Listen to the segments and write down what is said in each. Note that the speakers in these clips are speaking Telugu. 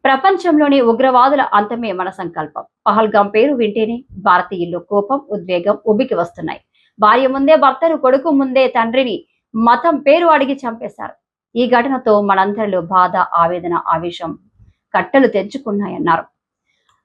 ప్రపంచంలోని ఉగ్రవాదుల అంతమే మన సంకల్పం. పహల్గాం పేరు వింటేనే భారతీయుల్లో కోపం, ఉద్వేగం ఉబ్బికి వస్తున్నాయి. భార్య ముందే భర్తను, కొడుకు ముందే తండ్రిని మతం పేరు అడిగి చంపేశారు. ఈ ఘటనతో మనందరిలో బాధ, ఆవేదన, ఆవేశం కట్టలు తెంచుకున్నాయన్నారు.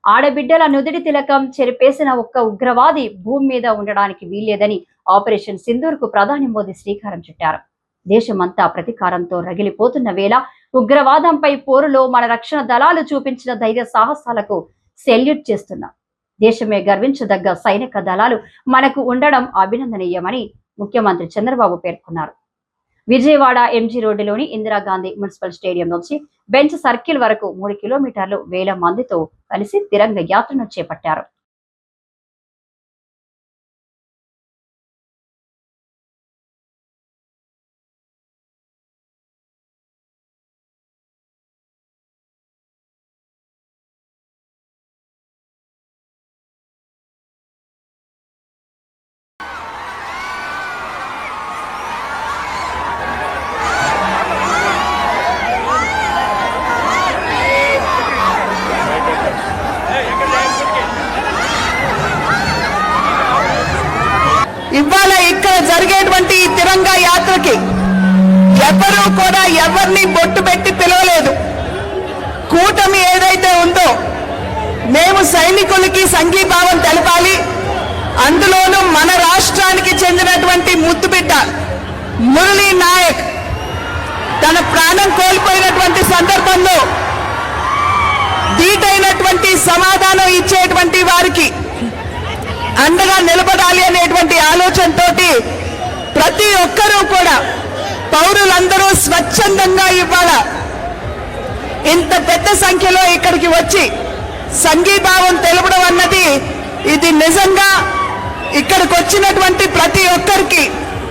ఆడబిడ్డల నుదిటి తిలకం చెరిపేసిన ఒక్క ఉగ్రవాది భూమి మీద ఉండడానికి వీల్లేదని ఆపరేషన్ సింధూర్ కు ప్రధాని మోదీ శ్రీకారం చుట్టారు. దేశమంతా ప్రతీకారంతో రగిలిపోతున్న వేళ ఉగ్రవాదంపై పోరులో మన రక్షణ దళాలు చూపించిన ధైర్య సాహసాలకు సెల్యూట్ చేస్తున్నాం. దేశమే గర్వించదగ్గ సైనిక దళాలు మనకు ఉండడం అభినందనీయమని ముఖ్యమంత్రి చంద్రబాబు పేర్కొన్నారు. విజయవాడ ఎంజీ రోడ్డులోని ఇందిరాగాంధీ మున్సిపల్ స్టేడియం నుంచి బెంచ్ సర్కిల్ వరకు 3 కిలోమీటర్లు వేల మందితో కలిసి తిరంగ యాత్రను చేపట్టారు. ఇవాళ ఇక్కడ జరిగేటువంటి తిరంగా యాత్రకి ఎవరూ కూడా ఎవరిని బొట్టు పెట్టి పిలవలేదు. కూటమి ఏదైతే ఉందో మేము సైనికులకి సంఘీభావం తెలపాలి. అందులోనూ మన రాష్ట్రానికి చెందినటువంటి ముద్దుబిడ్డ మురళీ నాయక్ తన ప్రాణం కోల్పోయినటువంటి సందర్భంలో ధీటైనటువంటి సమాధానం ఇచ్చేటువంటి వారికి అండగా నిలబడాలి అనేటువంటి ఆలోచనతోటి ప్రతి ఒక్కరూ కూడా పౌరులందరూ స్వచ్ఛందంగా ఇవాళ ఇంత పెద్ద సంఖ్యలో ఇక్కడికి వచ్చి సంఘీభావం తెలపడం అన్నది ఇది నిజంగా ఇక్కడికి వచ్చినటువంటి ప్రతి ఒక్కరికి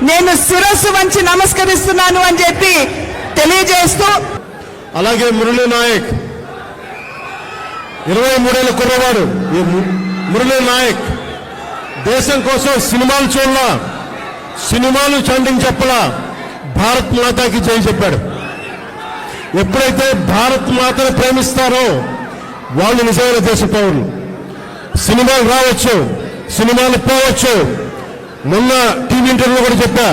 నేను శిరస్సు వంచి నమస్కరిస్తున్నాను అని చెప్పి తెలియజేస్తూ, అలాగే మురళీ నాయక్ 23 ఏళ్ల కుర్రవాడు. మురళీ నాయక్ దేశం కోసం సినిమాలు చూడలా, సినిమాలు చండింగ్ చెప్పలా, భారత్ మాతాకి జై చెప్పాడు. ఎప్పుడైతే భారత్ మాతను ప్రేమిస్తారో వాళ్ళు నిజమైన దేశ పౌరులు. సినిమాలు రావచ్చు, సినిమాలు పోవచ్చు. మొన్న టీవీ ఇంటర్వ్యూలో కూడా చెప్పా,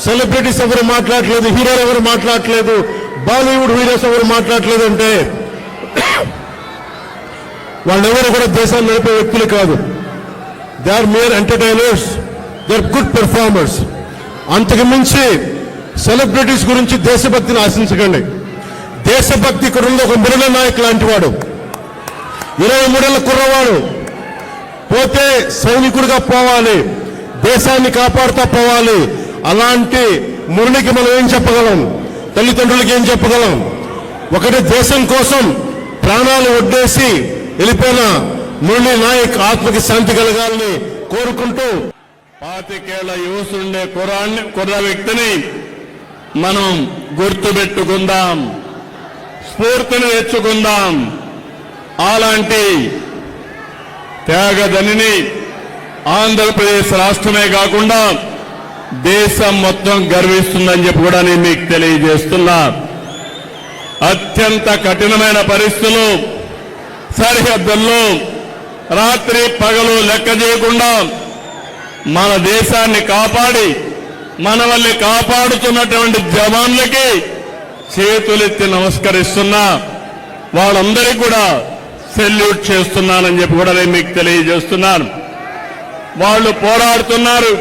సెలబ్రిటీస్ ఎవరు మాట్లాడలేదు, హీరోలు ఎవరు మాట్లాడలేదు, బాలీవుడ్ హీరోస్ ఎవరు మాట్లాడలేదు అంటే వాళ్ళెవరు కూడా దేశాన్ని నడిపే వ్యక్తులు కాదు. They are mere entertainers, they are good performers. అంతకు మించి సెలబ్రిటీస్ గురించి దేశభక్తిని ఆశించకండి. దేశభక్తి ఇక్కడ ఉంది. ఒక మురళీ నాయక్ లాంటి వాడు, 23 ఏళ్ల కుర్రవాడు, పోతే సైనికుడిగా పోవాలి, దేశాన్ని కాపాడుతూ పోవాలి. అలాంటి మురళికి మనం ఏం చెప్పగలం? తల్లిదండ్రులకి ఏం చెప్పగలం? ఒకటి దేశం కోసం ప్రాణాలు ఒడ్డేసి వెళ్ళిపోయిన మురళీ నాయక్ ఆత్మకి శాంతి కలగాలని కోరుకుంటూ, 25 ఏళ్ల యువసుండే కుర్ర వ్యక్తిని మనం గుర్తుపెట్టుకుందాం, స్ఫూర్తిని తెచ్చుకుందాం. అలాంటి త్యాగదనిని ఆంధ్రప్రదేశ్ రాష్ట్రమే కాకుండా దేశం మొత్తం గర్విస్తుందని చెప్పి కూడా నేను మీకు తెలియజేస్తున్నా. అత్యంత కఠినమైన పరిస్థితులు, సరిహద్దుల్లో రాత్రి పగలు లెక్క చేయకుండా మన దేశాన్ని కాపాడి మనల్ని కాపాడుతున్నటువంటి జవాన్లకి చేతులెత్తి నమస్కరిస్తున్నా. వాళ్ళందరికీ కూడా సెల్యూట్ చేస్తున్నానని చెప్పి కూడా నేను మీకు తెలియజేస్తున్నాను. వాళ్ళు పోరాడుతున్నారు,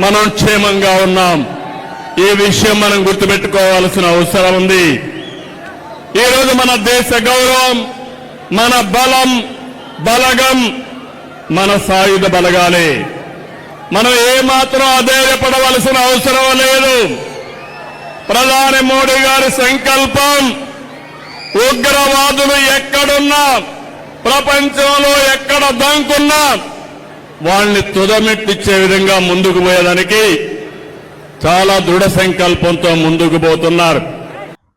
మనం క్షేమంగా ఉన్నాం. ఈ విషయం మనం గుర్తుపెట్టుకోవాల్సిన అవసరం ఉంది. ఈరోజు మన దేశ గౌరవం, మన బలం, బలగం మన సాయుధ బలగాలే. మనం ఏమాత్రం అధైర్యపడవలసిన అవసరం లేదు. ప్రధాని మోడీ గారి సంకల్పం, ఉగ్రవాదులు ఎక్కడున్నా, ప్రపంచంలో ఎక్కడ దంకున్నా వాళ్ళని తుదమెట్టిచ్చే విధంగా ముందుకు పోయేదానికి చాలా దృఢ సంకల్పంతో ముందుకు పోతున్నారు.